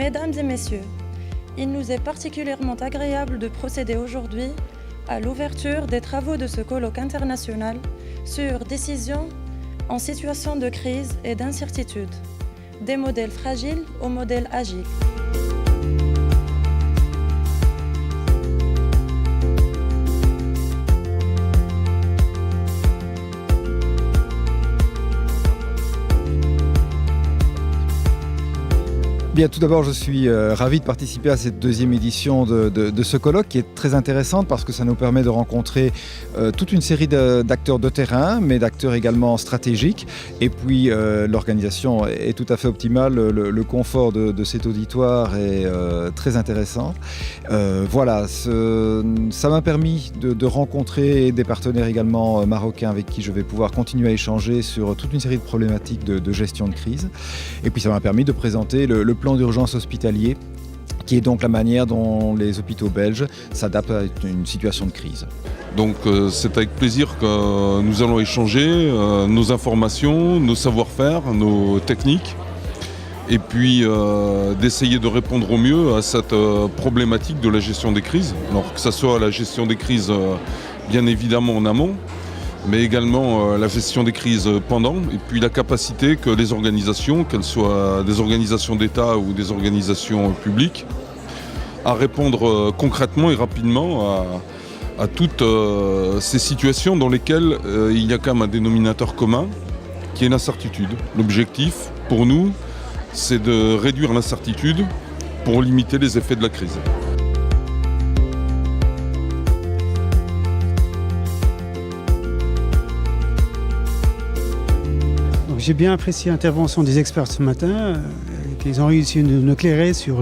Mesdames et messieurs, il nous est particulièrement agréable de procéder aujourd'hui à l'ouverture des travaux de ce colloque international sur décision en situation de crise et d'incertitude, des modèles fragiles aux modèles agiles. Bien, tout d'abord, je suis ravi de participer à cette deuxième édition de ce colloque qui est très intéressante parce que ça nous permet de rencontrer toute une série d'acteurs de terrain, mais d'acteurs également stratégiques. Et puis, l'organisation est tout à fait optimale. Le confort de cet auditoire est très intéressant. Voilà, ça m'a permis de rencontrer des partenaires également marocains avec qui je vais pouvoir continuer à échanger sur toute une série de problématiques de gestion de crise. Et puis, ça m'a permis de présenter le plan d'urgence hospitalier, qui est donc la manière dont les hôpitaux belges s'adaptent à une situation de crise. Donc c'est avec plaisir que nous allons échanger nos informations, nos savoir-faire, nos techniques, et puis d'essayer de répondre au mieux à cette problématique de la gestion des crises. Alors que ce soit la gestion des crises bien évidemment en amont, mais également la gestion des crises pendant, et puis la capacité que les organisations, qu'elles soient des organisations d'État ou des organisations publiques, à répondre concrètement et rapidement à toutes ces situations dans lesquelles il y a quand même un dénominateur commun, qui est l'incertitude. L'objectif, pour nous, c'est de réduire l'incertitude pour limiter les effets de la crise. J'ai bien apprécié l'intervention des experts ce matin, qu'ils ont réussi à nous éclairer sur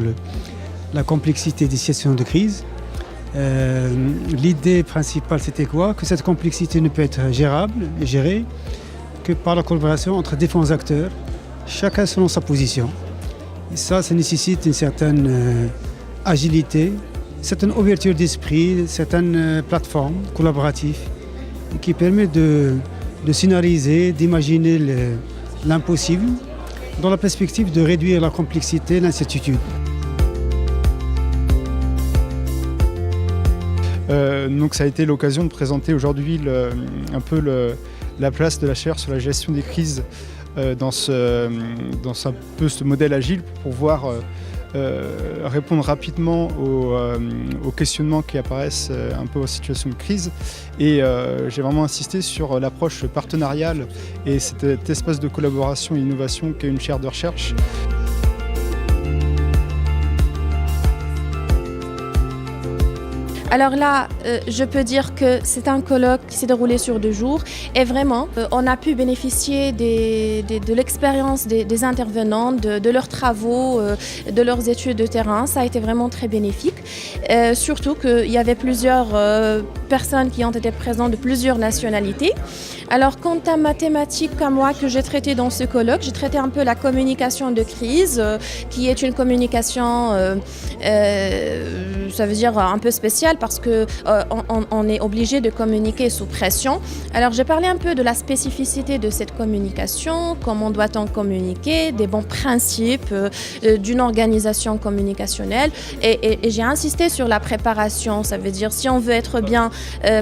la complexité des situations de crise. L'idée principale, c'était quoi? Que cette complexité ne peut être gérable et gérée que par la collaboration entre différents acteurs, chacun selon sa position. Et ça nécessite une certaine agilité, une certaine ouverture d'esprit, une certaine plateforme collaborative qui permet de scénariser, d'imaginer l'impossible dans la perspective de réduire la complexité et l'incertitude. Donc ça a été l'occasion de présenter aujourd'hui un peu la place de la chaire sur la gestion des crises dans un peu ce modèle agile pour pouvoir répondre rapidement aux questionnements qui apparaissent un peu en situation de crise. Et j'ai vraiment insisté sur l'approche partenariale et cet espace de collaboration et innovation qu'est une chaire de recherche. Alors là, je peux dire que c'est un colloque qui s'est déroulé sur 2 jours et vraiment, on a pu bénéficier de l'expérience des intervenants, de leurs travaux, de leurs études de terrain. Ça a été vraiment très bénéfique. Surtout qu'il y avait plusieurs personnes qui ont été présentes de plusieurs nationalités. Alors quant à ma thématique à moi que j'ai traitée dans ce colloque, j'ai traité un peu la communication de crise, qui est une communication, ça veut dire un peu spéciale parce qu'on est obligé de communiquer sous pression. Alors j'ai parlé un peu de la spécificité de cette communication, comment doit-on communiquer, des bons principes d'une organisation communicationnelle et j'ai insisté sur la préparation. Ça veut dire si on veut être bien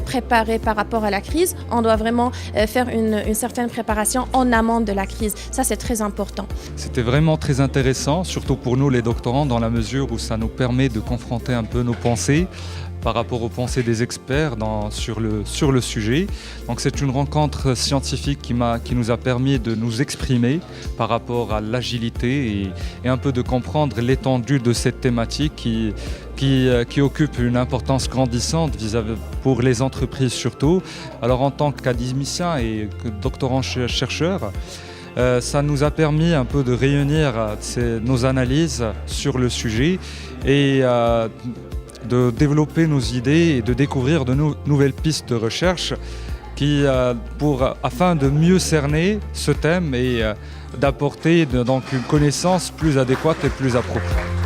préparé par rapport à la crise, on doit vraiment faire une certaine préparation en amont de la crise. Ça, c'est très important. C'était vraiment très intéressant, surtout pour nous les doctorants, dans la mesure où ça nous permet de confronter un peu nos pensées par rapport aux pensées des experts sur le sujet. Donc c'est une rencontre scientifique qui nous a permis de nous exprimer par rapport à l'agilité et un peu de comprendre l'étendue de cette thématique qui occupe une importance grandissante pour les entreprises surtout. Alors en tant qu'académicien et doctorant chercheur, ça nous a permis un peu de réunir nos analyses sur le sujet et de développer nos idées et de découvrir de nouvelles pistes de recherche afin de mieux cerner ce thème et d'apporter donc une connaissance plus adéquate et plus appropriée.